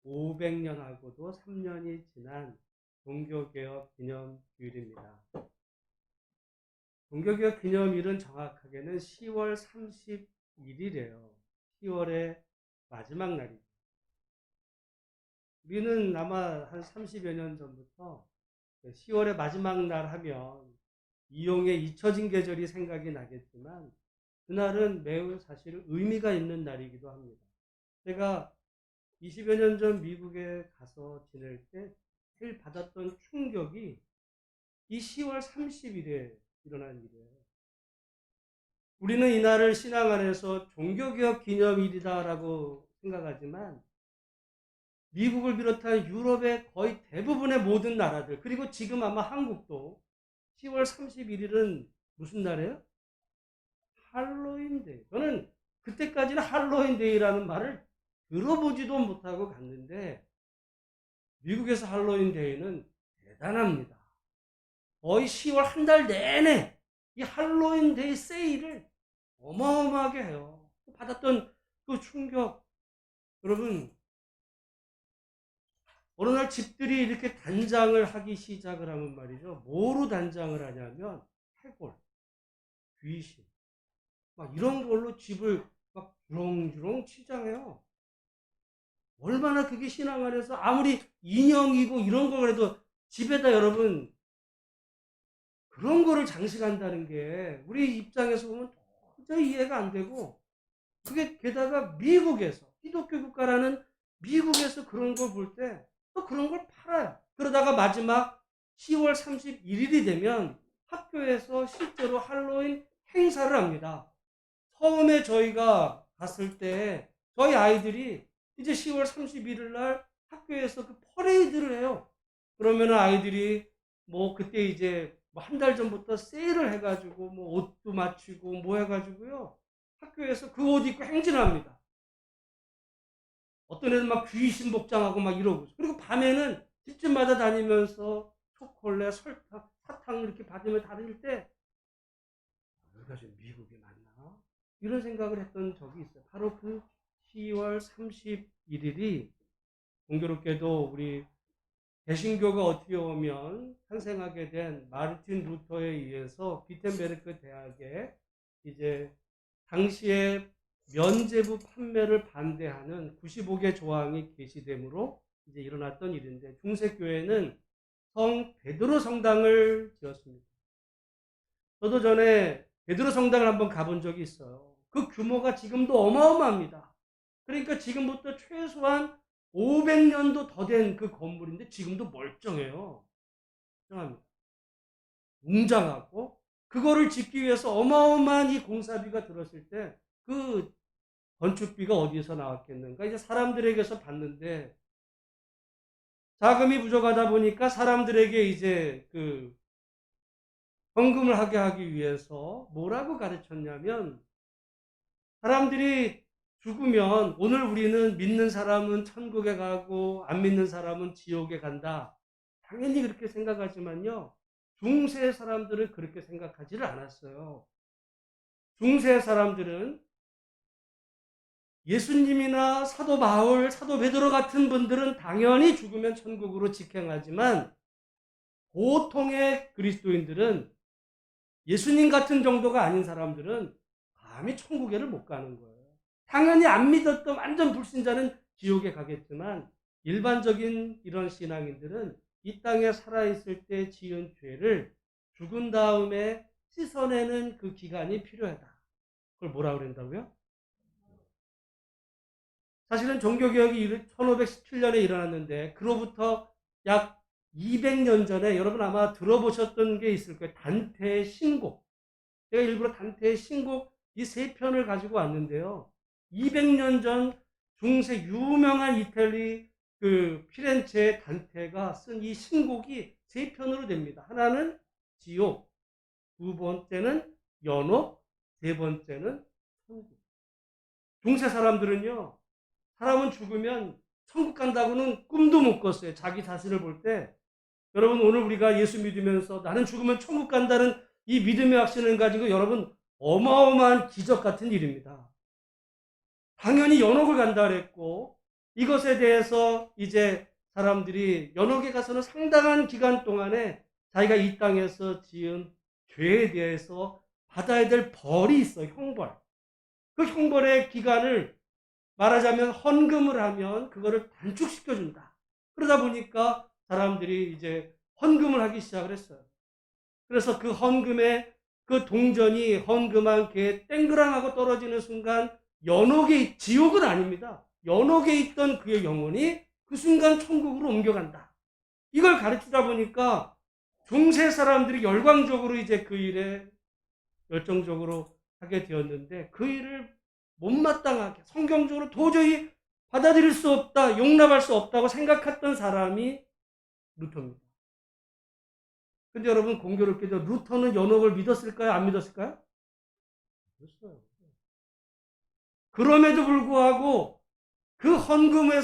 500년하고도 3년이 지난 종교개혁 기념주일입니다. 종교개혁 기념일은 정확하게는 10월 31일이에요. 10월의 마지막 날이죠. 우리는 아마 한 30여 년 전부터 10월의 마지막 날 하면 이용의 잊혀진 계절이 생각이 나겠지만 그날은 매우 사실 의미가 있는 날이기도 합니다. 제가 20여 년 전 미국에 가서 지낼 때 제일 받았던 충격이 이 10월 30일에 일어난 일이에요. 우리는 이날을 신앙 안에서 종교개혁 기념일이다라고 생각하지만 미국을 비롯한 유럽의 거의 대부분의 모든 나라들, 그리고 지금 아마 한국도 10월 31일은 무슨 날이에요? 할로윈데이. 저는 그때까지는 할로윈데이라는 말을 들어보지도 못하고 갔는데 미국에서 할로윈데이는 대단합니다. 거의 10월 한 달 내내 이 할로윈데이 세일을 어마어마하게 해요. 받았던 그 충격. 여러분, 어느 날 집들이 이렇게 단장을 하기 시작을 하면 말이죠. 뭐로 단장을 하냐면 해골, 귀신, 막 이런 걸로 집을 막 주렁주렁 치장해요. 얼마나 그게 신앙 안에서 아무리 인형이고 이런 거 그래도 집에다 여러분 그런 거를 장식한다는 게 우리 입장에서 보면 도저히 이해가 안 되고, 그게 게다가 미국에서 기독교 국가라는 미국에서 그런 걸 볼 때 또 그런 걸 팔아요. 그러다가 마지막 10월 31일이 되면 학교에서 실제로 할로윈 행사를 합니다. 처음에 저희가 갔을 때 저희 아이들이 이제 10월 31일 날 학교에서 그 퍼레이드를 해요. 그러면 아이들이 뭐 그때 이제 뭐 한 달 전부터 세일을 해가지고 뭐 옷도 맞추고 뭐 해가지고요. 학교에서 그 옷 입고 행진합니다. 어떤 애들 막 귀신 복장하고 막 이러고. 그리고 밤에는 집집마다 다니면서 초콜릿, 설탕, 사탕 이렇게 받으며 다닐 때 여기가 지금 미국에 맞나? 이런 생각을 했던 적이 있어요. 바로 그 10월 31일이 공교롭게도 우리 개신교가 어떻게 보면 탄생하게 된 마르틴 루터에 의해서 비텐베르크 대학에 이제 당시에 면제부 판매를 반대하는 95개 조항이 게시됨으로 이제 일어났던 일인데, 중세교회는 성 베드로 성당을 지었습니다. 저도 전에 베드로 성당을 한번 가본 적이 있어요. 그 규모가 지금도 어마어마합니다. 그러니까 지금부터 최소한 500년도 더 된 그 건물인데 지금도 멀쩡해요. 멀쩡합니다. 웅장하고, 그거를 짓기 위해서 어마어마한 이 공사비가 들었을 때 그 건축비가 어디에서 나왔겠는가? 이제 사람들에게서 받는데 자금이 부족하다 보니까 사람들에게 이제 그 헌금을 하게 하기 위해서 뭐라고 가르쳤냐면, 사람들이 죽으면 오늘 우리는 믿는 사람은 천국에 가고 안 믿는 사람은 지옥에 간다. 당연히 그렇게 생각하지만요. 중세 사람들은 그렇게 생각하지를 않았어요. 중세 사람들은 예수님이나 사도 바울, 사도 베드로 같은 분들은 당연히 죽으면 천국으로 직행하지만 보통의 그리스도인들은 예수님 같은 정도가 아닌 사람들은 감히 천국에를 못 가는 거예요. 당연히 안 믿었던 완전 불신자는 지옥에 가겠지만 일반적인 이런 신앙인들은 이 땅에 살아있을 때 지은 죄를 죽은 다음에 씻어내는 그 기간이 필요하다. 그걸 뭐라고 그런다고요? 사실은 종교개혁이 1517년에 일어났는데 그로부터 약 200년 전에 여러분 아마 들어보셨던 게 있을 거예요. 단테의 신곡. 제가 일부러 단테의 신곡 이 세 편을 가지고 왔는데요. 200년 전 중세 유명한 이탈리 그 피렌체의 단테가 쓴 이 신곡이 세 편으로 됩니다. 하나는 지옥, 두 번째는 연옥, 세 번째는 천국. 중세 사람들은요, 사람은 죽으면 천국 간다고는 꿈도 못 꿨어요. 자기 자신을 볼 때. 여러분, 오늘 우리가 예수 믿으면서 나는 죽으면 천국 간다는 이 믿음의 확신을 가지고 여러분 어마어마한 기적 같은 일입니다. 당연히 연옥을 간다 그랬고 이것에 대해서 이제 사람들이 연옥에 가서는 상당한 기간 동안에 자기가 이 땅에서 지은 죄에 대해서 받아야 될 벌이 있어, 형벌. 그 형벌의 기간을 말하자면 헌금을 하면 그거를 단축시켜준다. 그러다 보니까 사람들이 이제 헌금을 하기 시작을 했어요. 그래서 그 헌금의 그 동전이 헌금한 개에 땡그랑하고 떨어지는 순간 연옥의 지옥은 아닙니다. 연옥에 있던 그의 영혼이 그 순간 천국으로 옮겨간다. 이걸 가르치다 보니까 중세 사람들이 열광적으로 이제 그 일에 열정적으로 하게 되었는데 그 일을 못마땅하게 성경적으로 도저히 받아들일 수 없다, 용납할 수 없다고 생각했던 사람이 루터입니다. 근데 여러분 공교롭게도 루터는 연옥을 믿었을까요? 안 믿었을까요? 믿었어요. 그럼에도 불구하고 그 헌금을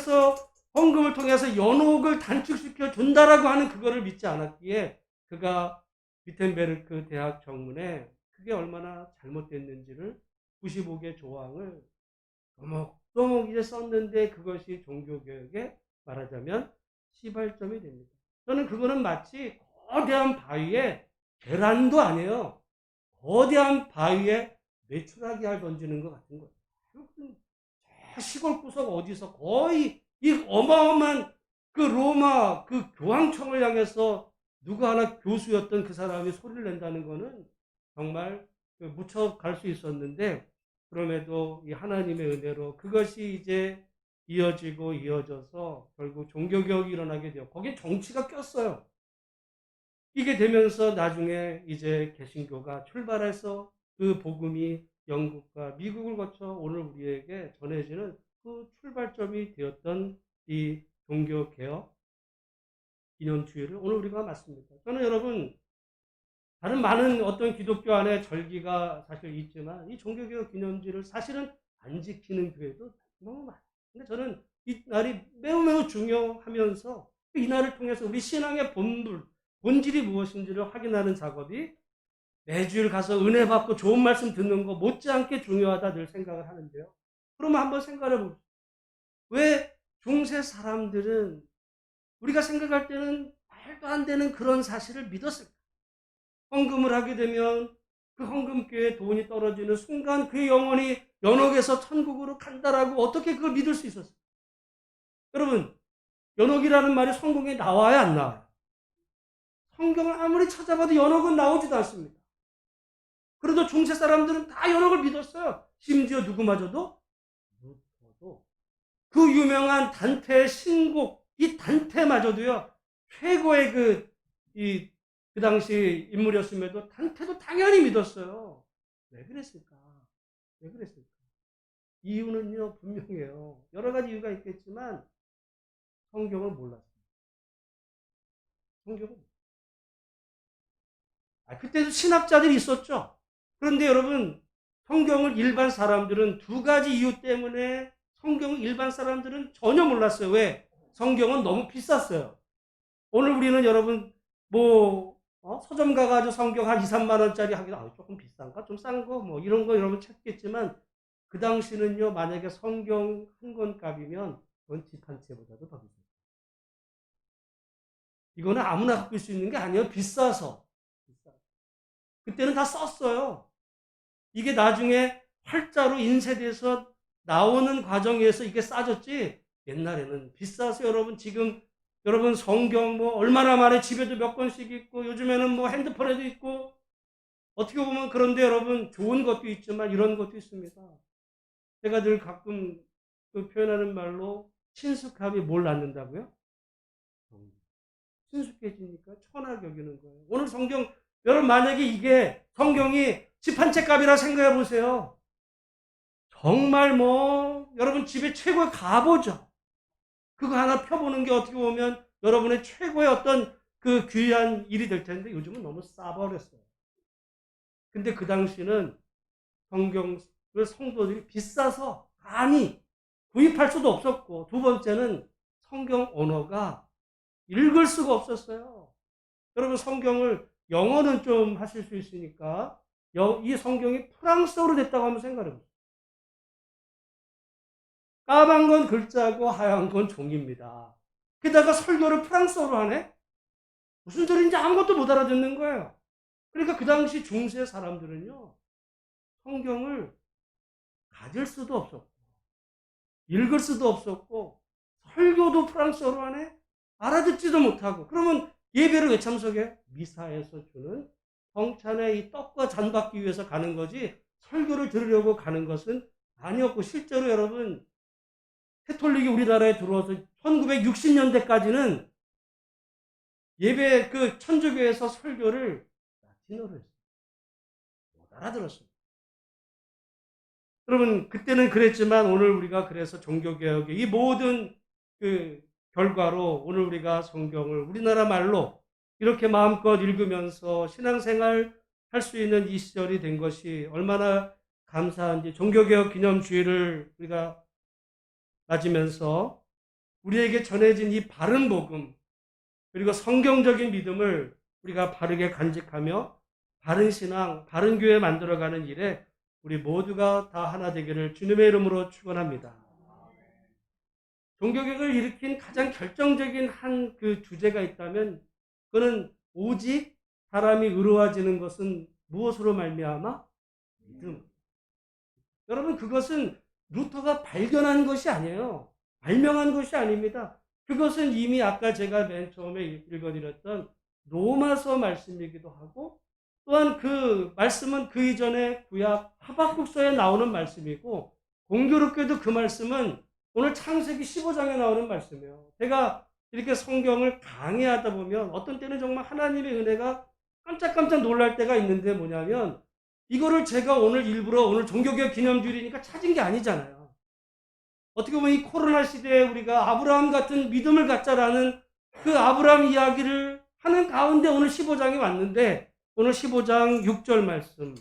통해서 연옥을 단축시켜 준다라고 하는 그거를 믿지 않았기에 그가 위텐베르크 대학 정문에 그게 얼마나 잘못됐는지를 95개 조항을 또목또목 이제 썼는데 그것이 종교개혁에 말하자면 시발점이 됩니다. 저는 그거는 마치 거대한 바위에 계란도 아니에요. 거대한 바위에 메추라기 알 던지는 것 같은 거예요. 시골 구석 어디서 거의 이 어마어마한 그 로마 그 교황청을 향해서 누구 하나 교수였던 그 사람이 소리를 낸다는 거는 정말 무척 갈 수 있었는데 그럼에도 이 하나님의 은혜로 그것이 이제 이어져서 결국 종교개혁이 일어나게 돼요. 거기에 정치가 꼈어요. 이게 되면서 나중에 이제 개신교가 출발해서 그 복음이 영국과 미국을 거쳐 오늘 우리에게 전해지는 그 출발점이 되었던 이 종교개혁 기념주의를 오늘 우리가 맞습니다. 저는 여러분 다른 많은 어떤 기독교 안에 절기가 사실 있지만 이 종교개혁 기념주의를 사실은 안 지키는 교회도 너무 많아요. 근데 저는 이 날이 매우 중요하면서 이 날을 통해서 우리 신앙의 본질이 무엇인지를 확인하는 작업이 매주일 가서 은혜 받고 좋은 말씀 듣는 거 못지않게 중요하다 늘 생각을 하는데요. 그러면 한번 생각해 봅시다. 왜 중세 사람들은 우리가 생각할 때는 말도 안 되는 그런 사실을 믿었을까? 헌금을 하게 되면 그 헌금교에 돈이 떨어지는 순간 그의 영혼이 연옥에서 천국으로 간다라고 어떻게 그걸 믿을 수 있었어요? 여러분, 연옥이라는 말이 성경에 나와야 안 나와요? 성경을 아무리 찾아봐도 연옥은 나오지도 않습니다. 그래도 중세 사람들은 다 연옥을 믿었어요. 심지어 누구마저도 루터도 그 유명한 단테의 신곡 이 단테마저도요 최고의 그 당시 인물이었음에도 단테도 당연히 믿었어요. 왜 그랬을까? 이유는요 분명해요. 여러 가지 이유가 있겠지만 성경을 몰랐어요. 그때도 신학자들이 있었죠. 그런데 여러분 성경을 일반 사람들은 두 가지 이유 때문에 성경을 일반 사람들은 전혀 몰랐어요. 왜? 성경은 너무 비쌌어요. 오늘 우리는 여러분 서점 가가지고 성경 한 2, 3만 원짜리 하기도 조금 비싼가? 좀 싼 거 뭐 이런 거 여러분 찾겠지만 그 당시는요 만약에 성경 한 권 값이면 그건 집 한 채보다도 더 비쌌어요. 이거는 아무나 갖고 있을 수 있는 게 아니에요. 비싸서. 그때는 다 썼어요. 이게 나중에 활자로 인쇄돼서 나오는 과정에서 이게 싸졌지 옛날에는 비싸서 여러분 성경 얼마나 많이 집에도 몇 권씩 있고 요즘에는 핸드폰에도 있고 어떻게 보면 그런데 여러분 좋은 것도 있지만 이런 것도 있습니다. 제가 늘 가끔 표현하는 말로 친숙함이 뭘 낳는다고요? 친숙해지니까 천하게 여기는 거예요. 오늘 성경 여러분 만약에 이게 성경이 집 한 채 값이라 생각해 보세요. 정말 여러분 집에 최고의 가보죠. 그거 하나 펴보는 게 어떻게 보면 여러분의 최고의 어떤 그 귀한 일이 될 텐데 요즘은 너무 싸버렸어요. 근데 그 당시는 성경을 성도들이 비싸서 감히 구입할 수도 없었고 두 번째는 성경 언어가 읽을 수가 없었어요. 여러분 성경을 영어는 좀 하실 수 있으니까 이 성경이 프랑스어로 됐다고 한번 생각해 보세요. 까만 건 글자고 하얀 건 종입니다. 게다가 설교를 프랑스어로 하네? 무슨 소리인지 아무것도 못 알아듣는 거예요. 그러니까 그 당시 중세 사람들은요, 성경을 가질 수도 없었고, 읽을 수도 없었고, 설교도 프랑스어로 하네? 알아듣지도 못하고, 그러면 예배를 왜 참석해? 미사에서 주는 성찬의 이 떡과 잔 받기 위해서 가는 거지, 설교를 들으려고 가는 것은 아니었고, 실제로 여러분, 캐톨릭이 우리나라에 들어와서 1960년대까지는 예배 그 천주교에서 설교를 라틴어로 했어요. 못 알아들었어요. 여러분, 그때는 그랬지만 오늘 우리가 그래서 종교개혁의 이 모든 그 결과로 오늘 우리가 성경을 우리나라 말로 이렇게 마음껏 읽으면서 신앙생활 할 수 있는 이 시절이 된 것이 얼마나 감사한지, 종교개혁 기념주의를 우리가 맞으면서 우리에게 전해진 이 바른 복음, 그리고 성경적인 믿음을 우리가 바르게 간직하며 바른 신앙, 바른 교회 만들어가는 일에 우리 모두가 다 하나 되기를 주님의 이름으로 축원합니다. 종교개혁을 일으킨 가장 결정적인 한 그 주제가 있다면 그거는 오직 사람이 의로워지는 것은 무엇으로 말미암아? 믿음. 여러분, 그것은 루터가 발견한 것이 아니에요. 발명한 것이 아닙니다. 그것은 이미 아까 제가 맨 처음에 읽어드렸던 로마서 말씀이기도 하고, 또한 그 말씀은 그 이전에 구약 하박국서에 나오는 말씀이고, 공교롭게도 그 말씀은 오늘 창세기 15장에 나오는 말씀이에요. 제가 이렇게 성경을 강의하다 보면 어떤 때는 정말 하나님의 은혜가 깜짝깜짝 놀랄 때가 있는데 뭐냐면, 이거를 제가 오늘 일부러 오늘 종교개혁 기념주일이니까 찾은 게 아니잖아요. 어떻게 보면 이 코로나 시대에 우리가 아브라함 같은 믿음을 갖자라는 그 아브라함 이야기를 하는 가운데 오늘 15장이 왔는데, 오늘 15장 6절 말씀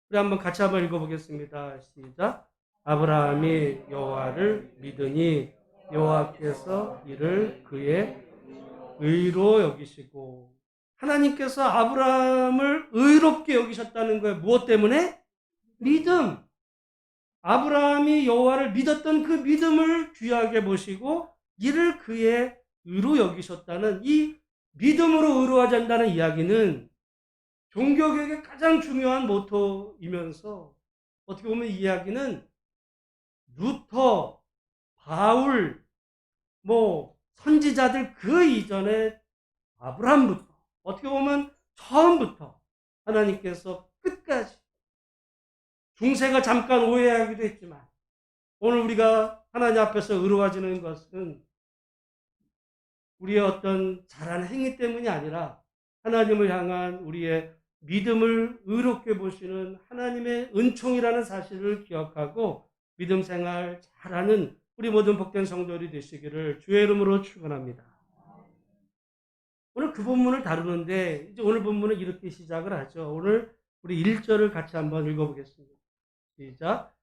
우리 한번 같이 한번 읽어보겠습니다. 시작. 아브라함이 여호와를 믿으니 여호와께서 이를 그의 의로 여기시고, 하나님께서 아브라함을 의롭게 여기셨다는 거예요. 무엇 때문에? 믿음. 아브라함이 여호와를 믿었던 그 믿음을 귀하게 보시고 이를 그의 의로 여기셨다는 이 믿음으로 의로워야 한다는 이야기는 종교개혁의 가장 중요한 모토이면서 어떻게 보면 이 이야기는 루터, 바울, 선지자들 그 이전에 아브라함부터 어떻게 보면 처음부터 하나님께서 끝까지, 중세가 잠깐 오해하기도 했지만 오늘 우리가 하나님 앞에서 의로워지는 것은 우리의 어떤 잘한 행위 때문이 아니라 하나님을 향한 우리의 믿음을 의롭게 보시는 하나님의 은총이라는 사실을 기억하고 믿음 생활 잘하는 우리 모든 복된 성도들이 되시기를 주의 이름으로 축원합니다. 오늘 그 본문을 다루는데 이제 오늘 본문은 이렇게 시작을 하죠. 오늘 우리 1절을 같이 한번 읽어보겠습니다. 시작.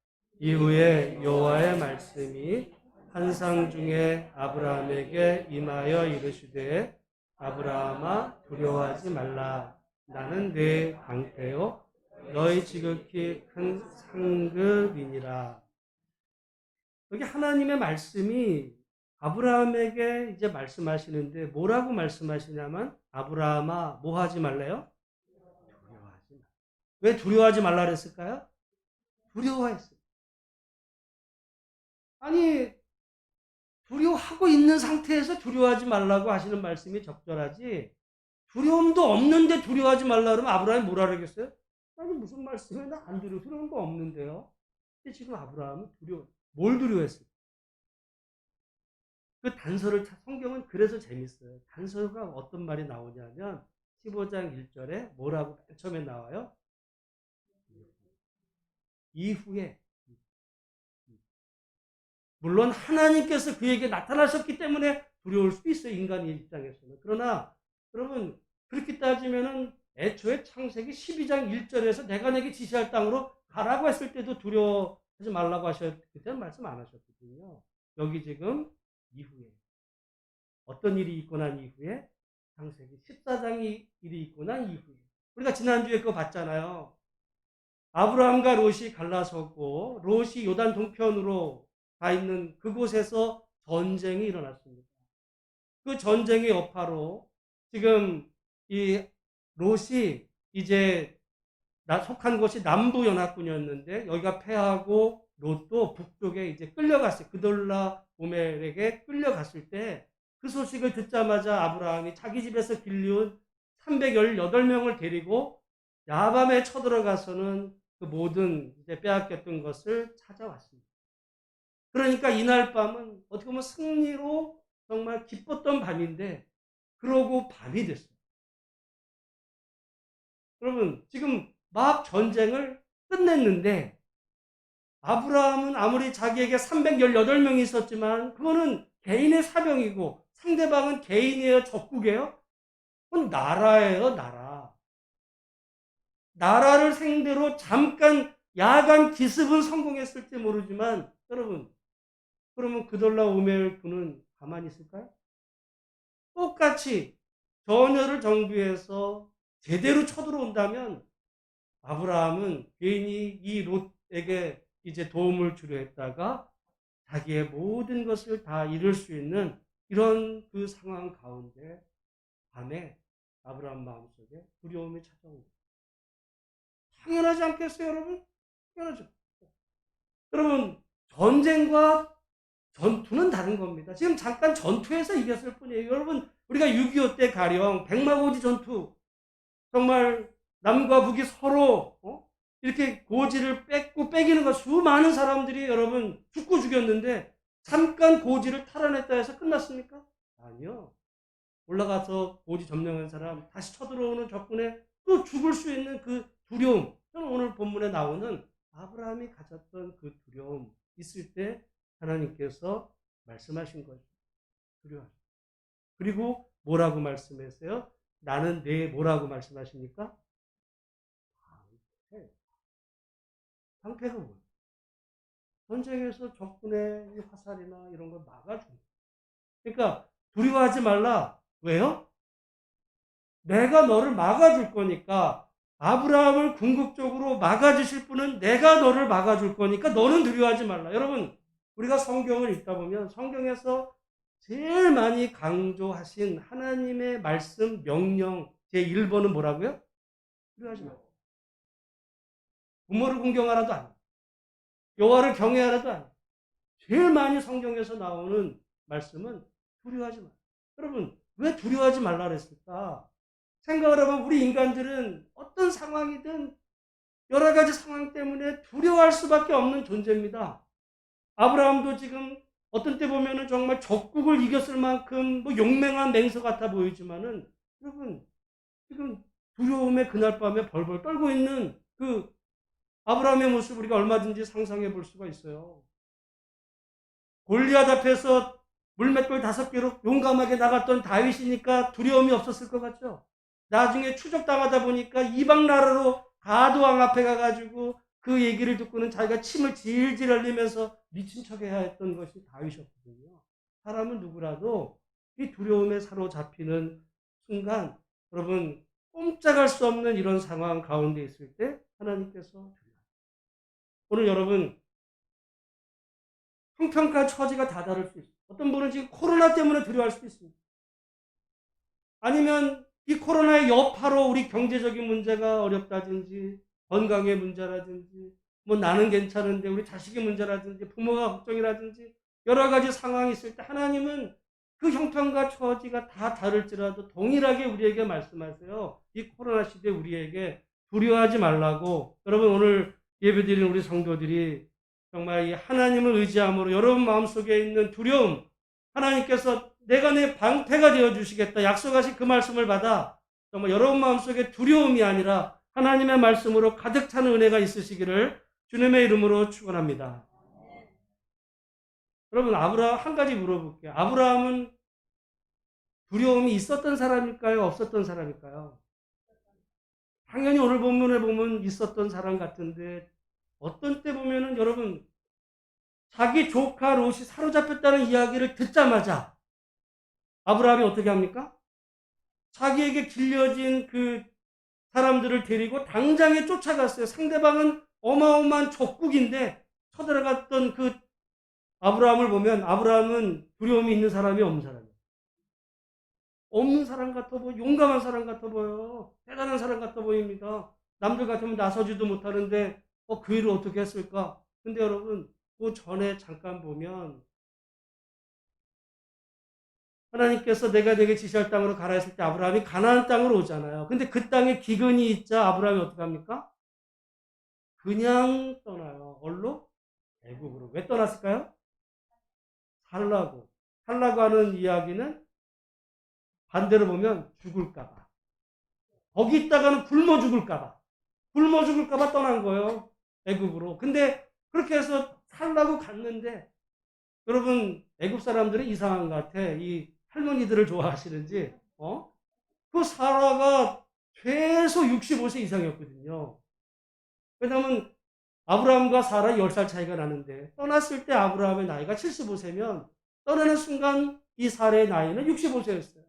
이후에 여호와의 말씀이 환상 중에 아브라함에게 임하여 이르시되 아브라함아 두려워하지 말라. 나는 네 방패요 너희 지극히 큰 상급이니라. 여기 하나님의 말씀이 아브라함에게 이제 말씀하시는데 뭐라고 말씀하시냐면 아브라함아 뭐 하지 말래요? 두려워하지 말라. 왜 두려워하지 말라 그랬을까요? 두려워했어요. 아니, 두려워하고 있는 상태에서 두려워하지 말라고 하시는 말씀이 적절하지, 두려움도 없는데 두려워하지 말라 그러면 아브라함이 뭐라 그러겠어요? 아니, 무슨 말씀이에요? 나 안 두려워. 두려움도 없는데요. 근데 지금 아브라함은 뭘 두려워했어요? 그 단서를, 성경은 그래서 재밌어요. 단서가 어떤 말이 나오냐면 15장 1절에 뭐라고 맨 처음에 나와요? 이후에. 물론 하나님께서 그에게 나타나셨기 때문에 두려울 수 있어요. 인간의 입장에서는. 그러나 여러분 그렇게 따지면은 애초에 창세기 12장 1절에서 내가 내게 지시할 땅으로 가라고 했을 때도 두려워하지 말라고 하셨기 때문에 말씀 안 하셨거든요. 여기 지금 이후에 어떤 일이 있고 난 이후에, 창세기 14장이 일이 있고 난 이후에, 우리가 지난주에 그거 봤잖아요. 아브라함과 롯이 갈라섰고 롯이 요단 동편으로 가 있는 그곳에서 전쟁이 일어났습니다. 그 전쟁의 여파로 지금 이 롯이 이제 속한 곳이 남부 연합군이었는데 여기가 패하고 롯도 북쪽에 이제 끌려갔어요. 그돌라 오멜에게 끌려갔을 때 그 소식을 듣자마자 아브라함이 자기 집에서 길리운 318명을 데리고 야밤에 쳐들어가서는 그 모든 이제 빼앗겼던 것을 찾아왔습니다. 그러니까 이날 밤은 어떻게 보면 승리로 정말 기뻤던 밤인데 그러고 밤이 됐어요. 여러분 지금 막 전쟁을 끝냈는데 아브라함은 아무리 자기에게 318명이 있었지만 그거는 개인의 사병이고 상대방은 개인이에요, 적국이에요? 그건 나라예요, 나라. 나라를 상대로 잠깐 야간 기습은 성공했을지 모르지만 여러분 그러면 그돌라오멜 군은 가만히 있을까요? 똑같이 전열을 정비해서 제대로 쳐들어온다면 아브라함은 괜히 이 롯에게 이제 도움을 주려 했다가 자기의 모든 것을 다 잃을 수 있는 이런 그 상황 가운데 밤에 아브라함 마음속에 두려움이 찾아옵니다. 당연하지 않겠어요, 여러분? 당연하죠. 여러분, 전쟁과 전투는 다른 겁니다. 지금 잠깐 전투에서 이겼을 뿐이에요. 여러분, 우리가 6.25 때 가령 백마고지 전투, 정말 남과 북이 서로 이렇게 고지를 뺏고 빼기는 거 수많은 사람들이 여러분 죽고 죽였는데 잠깐 고지를 탈환했다 해서 끝났습니까? 아니요. 올라가서 고지 점령한 사람 다시 쳐들어오는 적군에 또 죽을 수 있는 그 두려움. 저는 오늘 본문에 나오는 아브라함이 가졌던 그 두려움 있을 때 하나님께서 말씀하신 거죠. 두려워하죠. 그리고 뭐라고 말씀했어요? 나는 내 뭐라고 말씀하십니까? 방패가 뭐예요? 전쟁에서 적군의 화살이나 이런 걸 막아줍니다. 그러니까 두려워하지 말라. 왜요? 내가 너를 막아줄 거니까 아브라함을 궁극적으로 막아주실 분은 내가 너를 막아줄 거니까 너는 두려워하지 말라. 여러분 우리가 성경을 읽다 보면 성경에서 제일 많이 강조하신 하나님의 말씀 명령 제1번은 뭐라고요? 두려워하지 말라. 부모를 공경하라도 아니에요. 여호와를 경외하라도 아니에요. 제일 많이 성경에서 나오는 말씀은 두려워하지 말라. 여러분 왜 두려워하지 말라 그랬을까? 생각을 해보면 우리 인간들은 어떤 상황이든 여러 가지 상황 때문에 두려워할 수밖에 없는 존재입니다. 아브라함도 지금 어떤 때 보면은 정말 적국을 이겼을 만큼 뭐 용맹한 맹서 같아 보이지만은 여러분 지금 두려움에 그날 밤에 벌벌 떨고 있는 그 아브라함의 모습 우리가 얼마든지 상상해 볼 수가 있어요. 골리앗 앞에서 물맷돌 5개로 용감하게 나갔던 다윗이니까 두려움이 없었을 것 같죠? 나중에 추적당하다 보니까 이방 나라로 가도왕 앞에 가가지고 그 얘기를 듣고는 자기가 침을 질질 흘리면서 미친 척 해야 했던 것이 다윗이었거든요. 사람은 누구라도 이 두려움에 사로잡히는 순간 여러분 꼼짝할 수 없는 이런 상황 가운데 있을 때 하나님께서 오늘 여러분 형편과 처지가 다 다를 수 있어요. 어떤 분은 지금 코로나 때문에 두려워할 수도 있습니다. 아니면 이 코로나의 여파로 우리 경제적인 문제가 어렵다든지 건강의 문제라든지 뭐 나는 괜찮은데 우리 자식의 문제라든지 부모가 걱정이라든지 여러 가지 상황이 있을 때 하나님은 그 형편과 처지가 다 다를지라도 동일하게 우리에게 말씀하세요. 이 코로나 시대에 우리에게 두려워하지 말라고. 여러분 오늘 예배드리는 우리 성도들이 정말 이 하나님을 의지함으로 여러분 마음속에 있는 두려움 하나님께서 내가 내 방패가 되어주시겠다 약속하신 그 말씀을 받아 정말 여러분 마음속에 두려움이 아니라 하나님의 말씀으로 가득 차는 은혜가 있으시기를 주님의 이름으로 축원합니다. 여러분 아브라함 한 가지 물어볼게요. 아브라함은 두려움이 있었던 사람일까요? 없었던 사람일까요? 당연히 오늘 본문에 보면 있었던 사람 같은데 어떤 때 보면은 여러분 자기 조카 롯이 사로잡혔다는 이야기를 듣자마자 아브라함이 어떻게 합니까? 자기에게 길려진 그 사람들을 데리고 당장에 쫓아갔어요. 상대방은 어마어마한 적국인데 쳐들어갔던 그 아브라함을 보면 아브라함은 두려움이 있는 사람이 없는 사람이에요. 없는 사람 같아 보여. 용감한 사람 같아 보여요. 대단한 사람 같아 보입니다. 남들 같으면 나서지도 못하는데 그 일을 어떻게 했을까? 근데 여러분 그 전에 잠깐 보면 하나님께서 내가 내게 지시할 땅으로 가라 했을 때 아브라함이 가나안 땅으로 오잖아요. 근데 그 땅에 기근이 있자 아브라함이 어떻게 합니까? 그냥 떠나요. 어디로? 애국으로. 왜 떠났을까요? 살라고. 살라고 하는 이야기는 반대로 보면 죽을까 봐. 거기 있다가는 굶어 죽을까 봐. 굶어 죽을까 봐 떠난 거예요. 애국으로. 근데 그렇게 해서 살라고 갔는데 여러분 애국 사람들은 이상한 것 같아. 이 할머니들을 좋아하시는지 그 사라가 최소 65세 이상이었거든요. 왜냐하면 아브라함과 사라 10살 차이가 나는데 떠났을 때 아브라함의 나이가 75세면 떠나는 순간 이 사라의 나이는 65세였어요.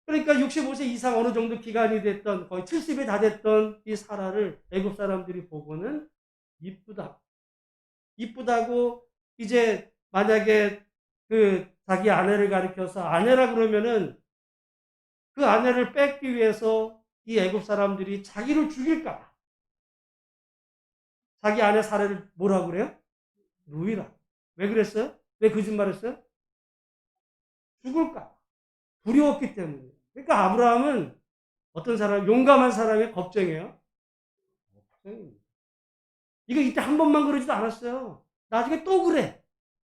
그러니까 65세 이상 어느 정도 기간이 됐던 거의 70이 다 됐던 이 사라를 애굽 사람들이 보고는 이쁘다. 이쁘다고 이제 만약에 그 자기 아내를 가리켜서 아내라 그러면은 그 아내를 뺏기 위해서 이 애굽 사람들이 자기를 죽일까 봐. 자기 아내 사례를 뭐라고 그래요? 루이라. 왜 그랬어요? 왜 거짓말했어요? 죽을까 봐. 두려웠기 때문에. 그러니까 아브라함은 어떤 사람, 용감한 사람의 걱정이에요. 걱정입니다. 이거 이때 한 번만 그러지도 않았어요. 나중에 또 그래.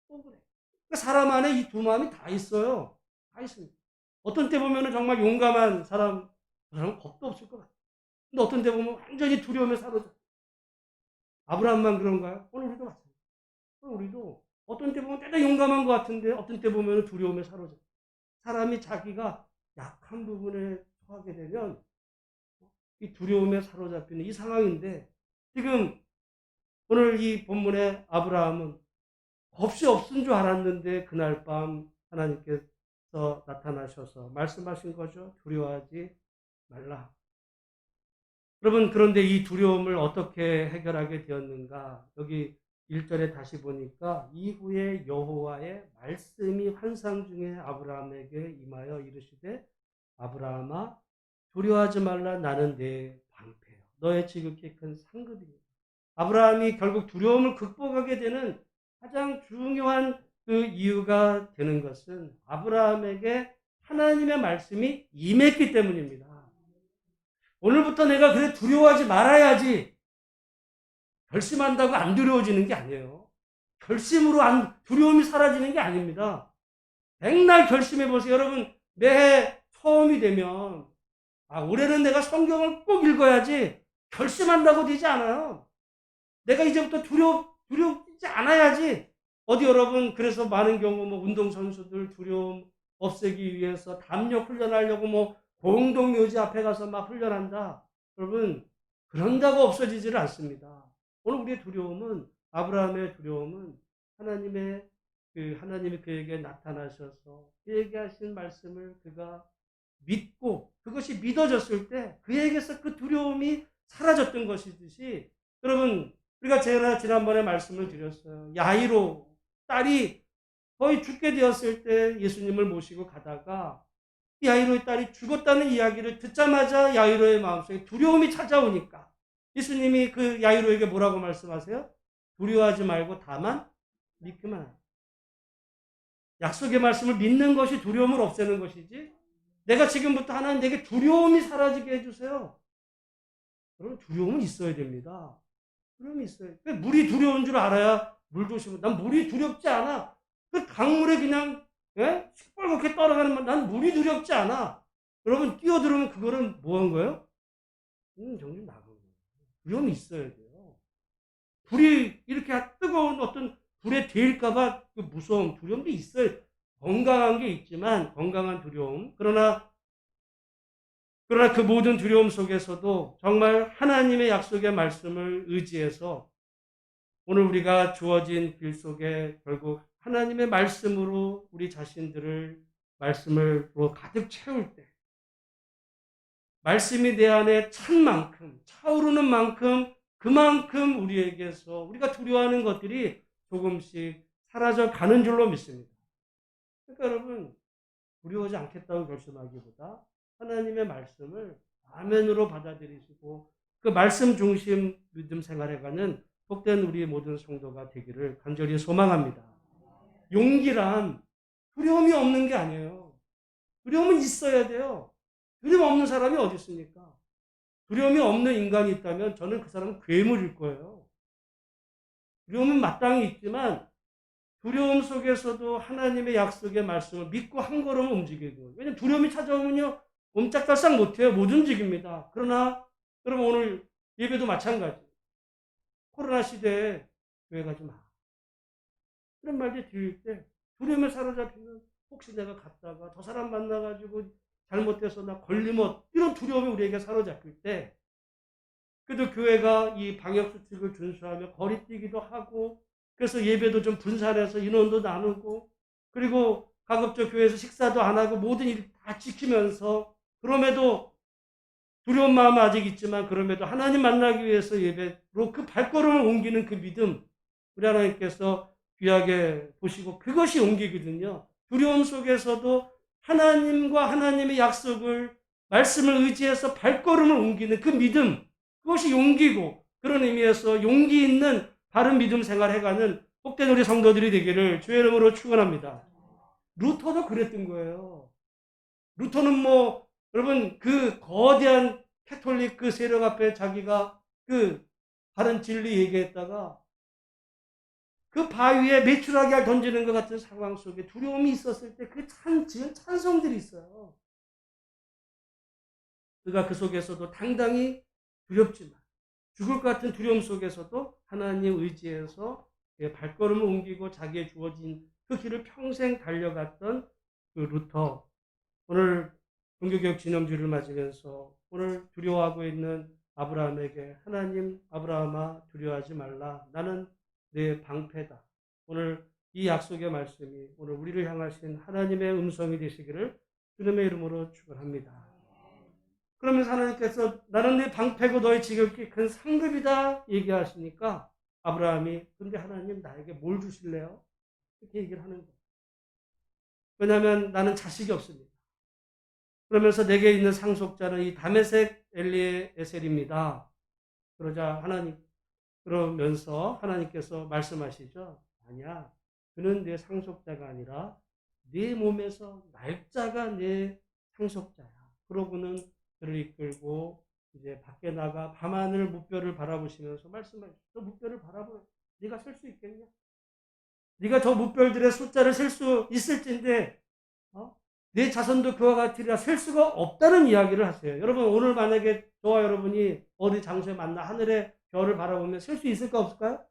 또 그래. 그러니까 사람 안에 이 두 마음이 다 있어요. 다 있습니다. 어떤 때 보면 정말 용감한 사람, 그 사람은 겁도 없을 것 같아요. 근데 어떤 때 보면 완전히 두려움에 사로잡혀. 아브라함만 그런가요? 오늘 우리도 마찬가지예요. 우리도 어떤 때 보면 대단히 용감한 것 같은데 어떤 때 보면 두려움에 사로잡혀. 사람이 자기가 약한 부분에 처하게 되면 이 두려움에 사로잡히는 이 상황인데 지금 오늘 이 본문의 아브라함은 겁이 없은 줄 알았는데 그날 밤 하나님께서 나타나셔서 말씀하신 거죠. 두려워하지 말라. 여러분 그런데 이 두려움을 어떻게 해결하게 되었는가? 여기 1절에 다시 보니까 이후에 여호와의 말씀이 환상 중에 아브라함에게 임하여 이르시되 아브라함아 두려워하지 말라 나는 내 방패요. 너의 지극히 큰 상급이니라. 아브라함이 결국 두려움을 극복하게 되는 가장 중요한 그 이유가 되는 것은 아브라함에게 하나님의 말씀이 임했기 때문입니다. 오늘부터 내가 그래 두려워하지 말아야지 결심한다고 안 두려워지는 게 아니에요. 결심으로 두려움이 사라지는 게 아닙니다. 백날 결심해 보세요. 여러분 매해 처음이 되면 올해는 내가 성경을 꼭 읽어야지 결심한다고 되지 않아요. 내가 이제부터 두렵지 않아야지. 어디 여러분 그래서 많은 경우 운동선수들 두려움 없애기 위해서 담력 훈련하려고 공동묘지 앞에 가서 막 훈련한다. 여러분 그런다고 없어지지를 않습니다. 오늘 우리의 두려움은 아브라함의 두려움은 하나님이 그에게 나타나셔서 그에게 하신 말씀을 그가 믿고 그것이 믿어졌을 때 그에게서 그 두려움이 사라졌던 것이듯이 여러분 우리가 제가 지난번에 말씀을 드렸어요. 야이로 딸이 거의 죽게 되었을 때 예수님을 모시고 가다가 야이로의 딸이 죽었다는 이야기를 듣자마자 야이로의 마음속에 두려움이 찾아오니까 예수님이 그 야이로에게 뭐라고 말씀하세요? 두려워하지 말고 다만 믿기만 하라. 약속의 말씀을 믿는 것이 두려움을 없애는 것이지 내가 지금부터 하나님 내게 두려움이 사라지게 해주세요. 그럼 두려움은 있어야 됩니다. 두려움이 있어요. 물이 두려운 줄 알아야 물 조심을. 난 물이 두렵지 않아. 그 강물에 그냥 시뻘겋게 따라가는 말. 난 물이 두렵지 않아. 여러분 뛰어들으면 그거는 뭐 한 거예요? 정신 나간 거예요. 두려움이 있어야 돼요. 불이 이렇게 뜨거운 어떤 불에 데일까봐 그 무서움, 두려움도 있어요. 건강한 게 있지만 건강한 두려움. 그러나 그 모든 두려움 속에서도 정말 하나님의 약속의 말씀을 의지해서 오늘 우리가 주어진 길 속에 결국 하나님의 말씀으로 우리 자신들을 말씀으로 가득 채울 때 말씀이 내 안에 찬 만큼 차오르는 만큼 그만큼 우리에게서 우리가 두려워하는 것들이 조금씩 사라져 가는 줄로 믿습니다. 그러니까 여러분, 두려워하지 않겠다고 결심하기보다 하나님의 말씀을 아멘으로 받아들이시고 그 말씀 중심 믿음 생활해가는 복된 우리 모든 성도가 되기를 간절히 소망합니다. 용기란 두려움이 없는 게 아니에요. 두려움은 있어야 돼요. 두려움 없는 사람이 어디 있습니까? 두려움이 없는 인간이 있다면 저는 그 사람은 괴물일 거예요. 두려움은 마땅히 있지만 두려움 속에서도 하나님의 약속의 말씀을 믿고 한 걸음 움직이고, 왜냐하면 두려움이 찾아오면요 옴짝달싹 못해요. 못 움직입니다. 그러나 여러분 오늘 예배도 마찬가지. 코로나 시대에 교회 가지 마. 그런 말들 들을 때 두려움에 사로잡히면 혹시 내가 갔다가 저 사람 만나가지고 잘못해서 나 걸리면 이런 두려움이 우리에게 사로잡힐 때 그래도 교회가 이 방역수칙을 준수하며 거리뛰기도 하고 그래서 예배도 좀 분산해서 인원도 나누고 그리고 가급적 교회에서 식사도 안 하고 모든 일 다 지키면서 그럼에도 두려운 마음은 아직 있지만 그럼에도 하나님 만나기 위해서 예배로 그 발걸음을 옮기는 그 믿음 우리 하나님께서 귀하게 보시고 그것이 용기거든요. 두려움 속에서도 하나님과 하나님의 약속을 말씀을 의지해서 발걸음을 옮기는 그 믿음 그것이 용기고 그런 의미에서 용기 있는 바른 믿음 생활해가는 복된 우리 성도들이 되기를 주의 이름으로 축원합니다. 루터도 그랬던 거예요. 루터는 여러분 그 거대한 캐톨릭 그 세력 앞에 자기가 그 바른 진리 얘기했다가 그 바위에 메추라기를 던지는 것 같은 상황 속에 두려움이 있었을 때 그 지은 찬송들이 있어요. 그가 그 속에서도 당당히 두렵지만 죽을 것 같은 두려움 속에서도 하나님 의지해서 발걸음을 옮기고 자기의 주어진 그 길을 평생 달려갔던 그 루터. 오늘 종교개혁 기념주를 맞으면서 오늘 두려워하고 있는 아브라함에게 하나님 아브라함아 두려워하지 말라. 나는 내 방패다. 오늘 이 약속의 말씀이 오늘 우리를 향하신 하나님의 음성이 되시기를 주님의 이름으로 축원합니다. 그러면서 하나님께서 나는 내 방패고 너의 지극히 큰 상급이다 얘기하시니까 아브라함이 근데 하나님 나에게 뭘 주실래요? 이렇게 얘기를 하는 거예요. 왜냐하면 나는 자식이 없습니다. 그러면서 내게 있는 상속자는 이 다메섹 엘리에셀입니다. 그러면서 하나님께서 말씀하시죠. 아니야. 그는 내 상속자가 아니라 네 몸에서 날짜가 내 상속자야. 그러고는 그를 이끌고 이제 밖에 나가 밤하늘 무뼈를 바라보시면서 말씀하시죠. 저 무뼈를 바라보면 네가 셀 수 있겠냐? 네가 저 무뼈들의 숫자를 셀 수 있을진데 내 자손도 그와 같으리라 셀 수가 없다는 이야기를 하세요. 여러분 오늘 만약에 저와 여러분이 어디 장소에 만나 하늘의 별을 바라보면 셀 수 있을까 없을까요?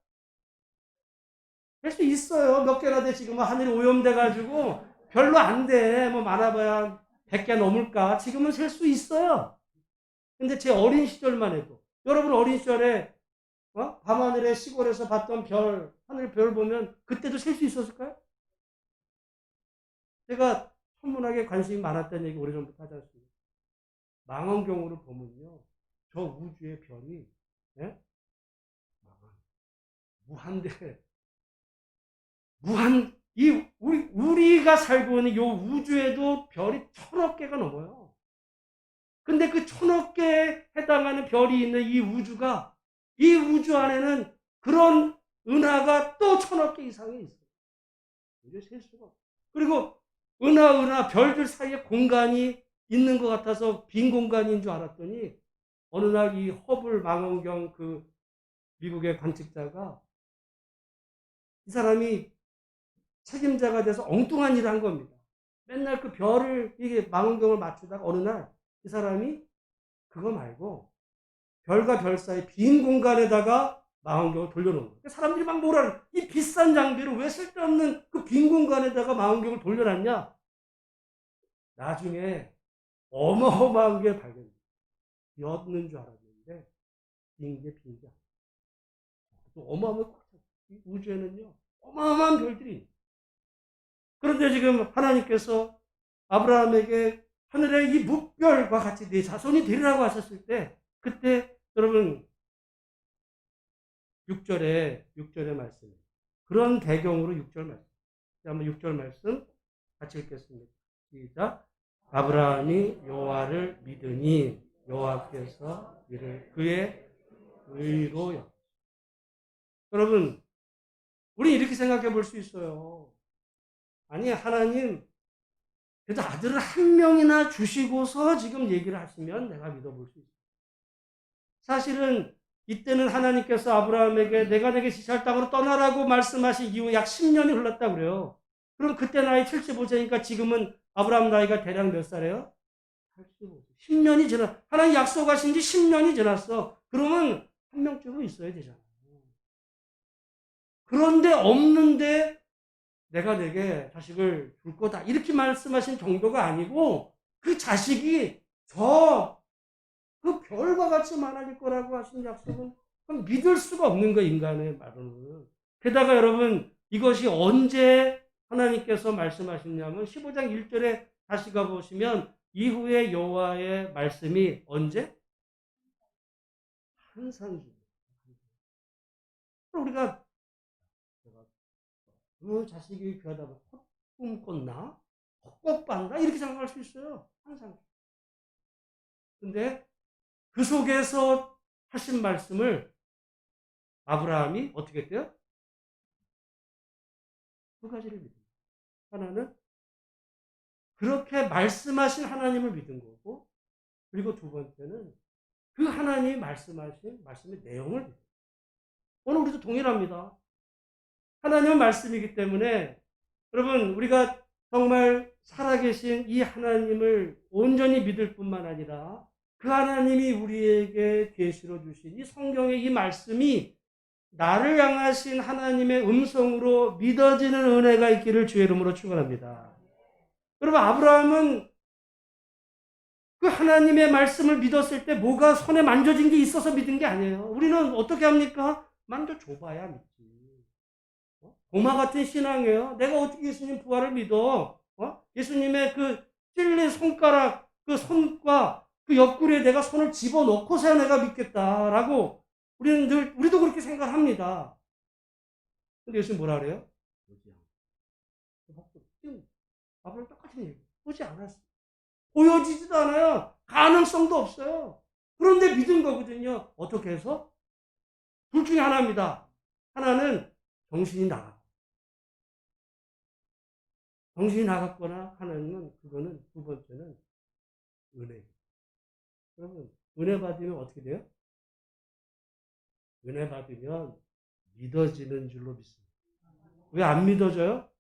셀 수 있어요. 몇 개나 돼 지금 하늘이 오염돼가지고 별로 안 돼. 많아봐야 100개 넘을까? 지금은 셀 수 있어요. 근데 제 어린 시절만 해도 여러분 어린 시절에 밤하늘에 시골에서 봤던 별, 하늘 별 보면 그때도 셀 수 있었을까요? 제가 천문학에 관심이 많았다는 얘기 오래전부터 하지 않습니까? 망원경으로 보면요. 저 우주의 별이 예? 무한대 우리가 살고 있는 이 우주에도 별이 1000억 개가 넘어요. 근데 그 1000억 개에 해당하는 별이 있는 이 우주 안에는 그런 은하가 또 1000억 개 이상이 있어요. 이게 셀 수가 없어요. 그리고 은하 별들 사이에 공간이 있는 것 같아서 빈 공간인 줄 알았더니 어느 날 이 허블 망원경 그 미국의 관측자가 이 사람이 책임자가 돼서 엉뚱한 일을 한 겁니다. 맨날 그 별을 이게 망원경을 맞추다가 어느 날 이 사람이 그거 말고 별과 별 사이 빈 공간에다가 망원경을 돌려놓은 거예요. 사람들이 막 뭐라는 이 비싼 장비를 왜 쓸데없는 그 빈 공간에다가 망원경을 돌려놨냐? 나중에 어마어마한 게 발견돼요. 였는 줄 알았는데 빈 게 아니에요. 또 어마어마한 우주에는요 어마어마한 별들이 있어요. 그런데 지금 하나님께서 아브라함에게 하늘의 이 묵별과 같이 네 자손이 되리라고 하셨을 때 그때 여러분 6절의 말씀 그런 배경으로 6절 말씀. 한번 6절 말씀 같이 읽겠습니다. 시작. 아브라함이 여호와를 믿으니 여호와께서 이를 그의 의로 여기시고. 여러분, 우리 이렇게 생각해 볼 수 있어요. 아니, 하나님, 그래도 아들을 한 명이나 주시고서 지금 얘기를 하시면 내가 믿어볼 수 있어요. 사실은 이때는 하나님께서 아브라함에게 내가 내게 지시할 땅으로 떠나라고 말씀하신 이후 약 10년이 흘렀다고 그래요. 그럼 그때 나이 75세니까 지금은 아브라함 나이가 대략 몇 살이에요? 85세. 10년이 지났, 하나님 약속하신 지 10년이 지났어. 그러면 한 명쯤은 있어야 되잖아요. 그런데 없는데 내가 내게 자식을 줄 거다. 이렇게 말씀하신 정도가 아니고 그 자식이 그 별과 같이 많아질 거라고 하신 약속은 믿을 수가 없는 거, 인간의 말로는. 게다가 여러분, 이것이 언제 하나님께서 말씀하셨냐면 15장 1절에 다시 가보시면 이후에 여호와의 말씀이 언제? 한산기. 우리가 자식이 귀하다 보면 꿈꿨나? 헛것봤나? 이렇게 생각할 수 있어요. 항상. 근데 그 속에서 하신 말씀을 아브라함이 어떻게 했대요? 두 가지를 믿은 거예요. 하나는 그렇게 말씀하신 하나님을 믿은 거고, 그리고 두 번째는 그 하나님이 말씀하신 말씀의 내용을 믿은 거예요. 오늘 우리도 동일합니다. 하나님은 말씀이기 때문에 여러분, 우리가 정말 살아계신 이 하나님을 온전히 믿을 뿐만 아니라 그 하나님이 우리에게 계시로 주신 이 성경의 이 말씀이 나를 향하신 하나님의 음성으로 믿어지는 은혜가 있기를 주의 이름으로 축원합니다. 여러분, 아브라함은 그 하나님의 말씀을 믿었을 때 뭐가 손에 만져진 게 있어서 믿은 게 아니에요. 우리는 어떻게 합니까? 만져줘봐야 믿지. 도마 같은 신앙이에요. 내가 어떻게 예수님 부활을 믿어? 예수님의 그 찔린 손가락, 그 손과 그 옆구리에 내가 손을 집어넣고서야 내가 믿겠다라고 우리도 그렇게 생각합니다. 근데 예수님 뭐라 그래요? 앞으로 똑같은 얘기. 보지 않았어. 보여지지도 않아요. 가능성도 없어요. 그런데 믿은 거거든요. 어떻게 해서? 둘 중에 하나입니다. 하나는 정신이 나갔거나 하나는 그거는 두 번째는 은혜. 여러분, 은혜 받으면 어떻게 돼요? 은혜 받으면 믿어지는 줄로 믿습니다. 왜 안 믿어져요?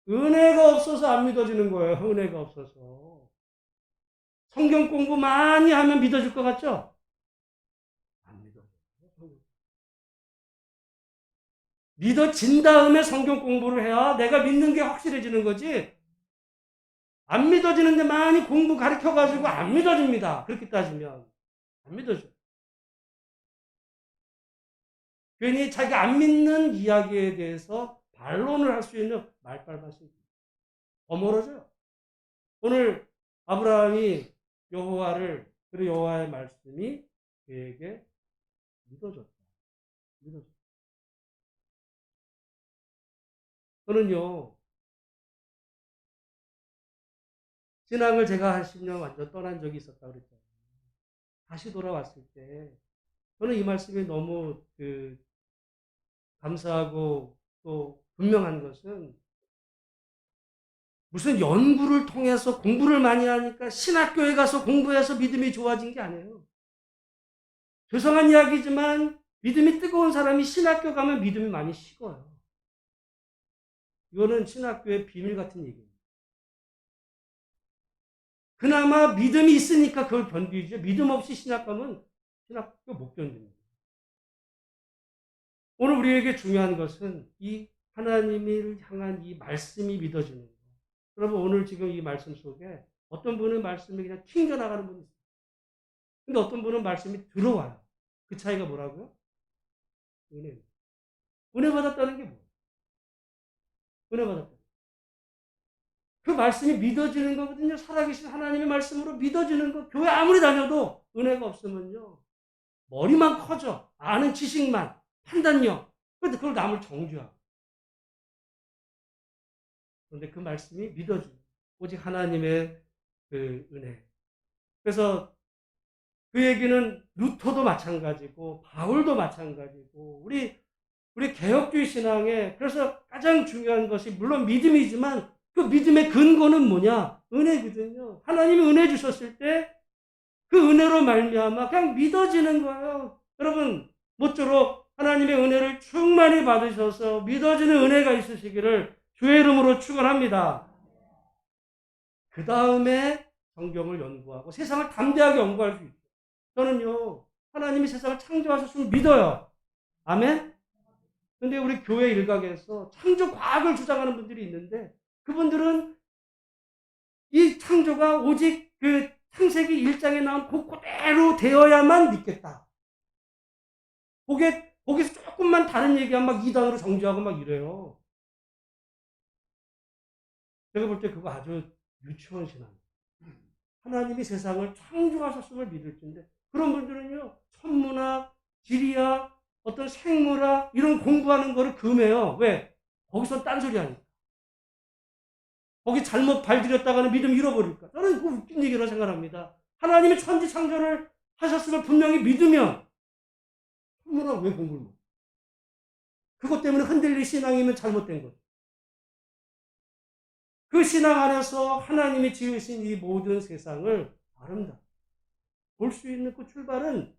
은혜가 없어서 안 믿어지는 거예요. 은혜가 없어서. 성경 공부 많이 하면 믿어질 것 같죠? 안 믿어져요. 믿어진 다음에 성경 공부를 해야 내가 믿는 게 확실해지는 거지. 안 믿어지는데 많이 공부 가르쳐가지고 안 믿어집니다. 그렇게 따지면. 안 믿어져. 괜히 자기가 안 믿는 이야기에 대해서 반론을 할 수 있는 말빨맛이 더 멀어져요. 오늘 아브라함이 그리고 여호와의 말씀이 그에게 믿어졌다. 저는요, 신앙을 제가 한 10년 완전 떠난 적이 있었다고 그랬잖아요. 다시 돌아왔을 때, 저는 이 말씀이 너무 감사하고 또 분명한 것은 무슨 연구를 통해서 공부를 많이 하니까 신학교에 가서 공부해서 믿음이 좋아진 게 아니에요. 죄송한 이야기지만 믿음이 뜨거운 사람이 신학교 가면 믿음이 많이 식어요. 이거는 신학교의 비밀 같은 얘기입니다. 그나마 믿음이 있으니까 그걸 견디죠. 믿음 없이 신학 가면 신학교 못 견딥니다. 오늘 우리에게 중요한 것은 이 하나님을 향한 이 말씀이 믿어지는 거예요. 여러분, 오늘 지금 이 말씀 속에 어떤 분은 말씀이 그냥 튕겨나가는 분이 있어요. 근데 어떤 분은 말씀이 들어와요. 그 차이가 뭐라고요? 은혜. 은혜 받았다는 게 뭐예요? 은혜 받았다. 그 말씀이 믿어지는 거거든요. 살아계신 하나님의 말씀으로 믿어지는 거. 교회 아무리 다녀도 은혜가 없으면요, 머리만 커져. 아는 지식만, 판단력. 그런데 그걸 남을 정죄하고. 그런데 그 말씀이 믿어지는 오직 하나님의 그 은혜. 그래서 그 얘기는 루터도 마찬가지고 바울도 마찬가지고 우리 개혁주의 신앙에 그래서 가장 중요한 것이 물론 믿음이지만 그 믿음의 근거는 뭐냐? 은혜거든요. 하나님이 은혜 주셨을 때 그 은혜로 말미암아 그냥 믿어지는 거예요. 여러분 모쪼록 하나님의 은혜를 충만히 받으셔서 믿어지는 은혜가 있으시기를 주의 이름으로 축원합니다. 그 다음에 성경을 연구하고 세상을 담대하게 연구할 수 있어요. 저는요 하나님이 세상을 창조하셨음을 믿어요. 아멘? 근데 우리 교회 일각에서 창조 과학을 주장하는 분들이 있는데 그분들은 이 창조가 오직 그 창세기 1장에 나온 그대로 되어야만 믿겠다. 거기서 조금만 다른 얘기하면 막 이단으로 정죄하고 막 이래요. 제가 볼 때 그거 아주 유치원 신앙이에요. 하나님이 세상을 창조하셨음을 믿을진데 그런 분들은요 천문학, 지리학, 어떤 생물학 이런 공부하는 거를 금해요. 왜? 거기서 딴소리 하니까. 거기 잘못 발들였다가는 믿음 잃어버릴까. 저는 그 웃긴 얘기라고 생각합니다. 하나님이 천지 창조를 하셨음을 분명히 믿으면 천문학 왜 공부를 못? 그것 때문에 흔들릴 신앙이면 잘못된 거죠. 그 신앙 안에서 하나님이 지으신 이 모든 세상을 아름답게 볼 수 있는 그 출발은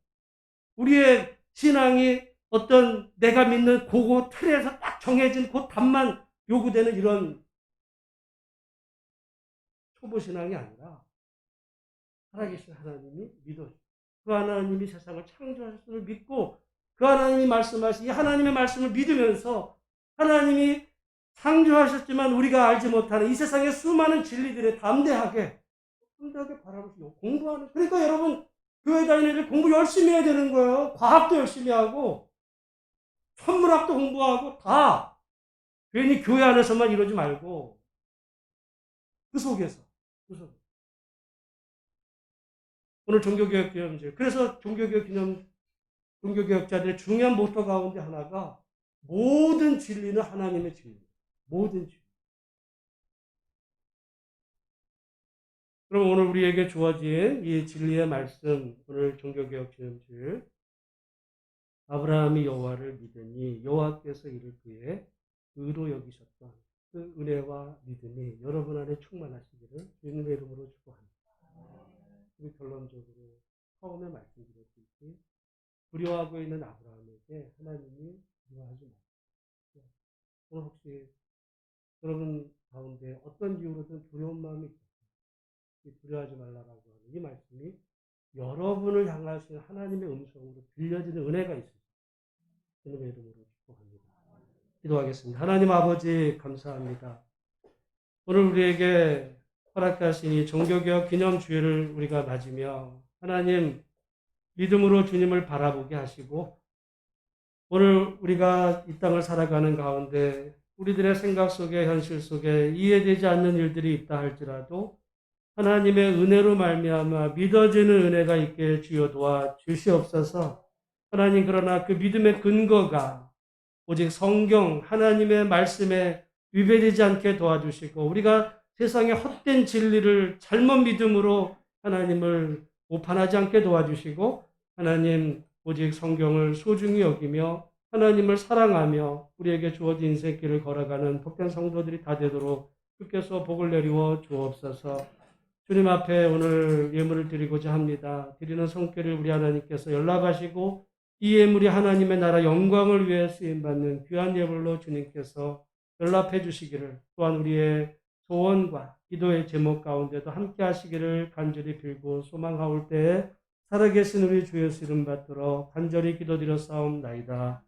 우리의 신앙이 어떤 내가 믿는 그거 틀에서 딱 정해진 그 답만 요구되는 이런 초보 신앙이 아니라 살아계신 하나님이 믿어요. 그 하나님이 세상을 창조하셨음을 믿고 그 하나님이 말씀하신 이 하나님의 말씀을 믿으면서 하나님이 창조하셨지만 우리가 알지 못하는 이 세상의 수많은 진리들에 담대하게 바라보시고 공부하는. 그러니까 여러분 교회 다니는 애들 공부 열심히 해야 되는 거예요. 과학도 열심히 하고 천문학도 공부하고 다 괜히 교회 안에서만 이러지 말고 그 속에서 오늘 종교개혁기념제 그래서 종교개혁자들의 중요한 모토 가운데 하나가 모든 진리는 하나님의 진리. 모든 진리. 그럼 오늘 우리에게 주어진 이 진리의 말씀, 오늘 종교개혁기념제 아브라함이 여호와를 믿으니 여호와께서 이를 그의 의로 여기셨던 그 은혜와 믿음이 여러분 안에 충만하시기를 주님의 이름으로 축복합니다. 우리 결론적으로 처음에 말씀드렸듯이 두려워하고 있는 아브라함에게 하나님이 두려워하지 마십시오. 오늘 혹시 여러분 가운데 어떤 이유로든 두려운 마음이 있어요. 두려워하지 말라라고 하는 이 말씀이 여러분을 향하신 하나님의 음성으로 들려지는 은혜가 있습니다. 주님의 이름으로 축복합니다. 기도하겠습니다. 하나님 아버지 감사합니다. 오늘 우리에게 허락하신 이 종교개혁 기념주일을 우리가 맞으며 하나님 믿음으로 주님을 바라보게 하시고 오늘 우리가 이 땅을 살아가는 가운데 우리들의 생각 속에 현실 속에 이해되지 않는 일들이 있다 할지라도 하나님의 은혜로 말미암아 믿어지는 은혜가 있게 주여 도와 주시옵소서. 하나님 그러나 그 믿음의 근거가 오직 성경 하나님의 말씀에 위배되지 않게 도와주시고 우리가 세상의 헛된 진리를 잘못 믿음으로 하나님을 오판하지 않게 도와주시고 하나님 오직 성경을 소중히 여기며 하나님을 사랑하며 우리에게 주어진 인생길을 걸어가는 복된 성도들이 다 되도록 주께서 복을 내리워 주옵소서. 주님 앞에 오늘 예물을 드리고자 합니다. 드리는 손길을 우리 하나님께서 연락하시고 이 예물이 하나님의 나라 영광을 위해 쓰임받는 귀한 예물로 주님께서 연락해 주시기를 또한 우리의 소원과 기도의 제목 가운데도 함께 하시기를 간절히 빌고 소망하올 때에 살아계신 우리 주 예수 이름 받들어 간절히 기도드려 싸움나이다.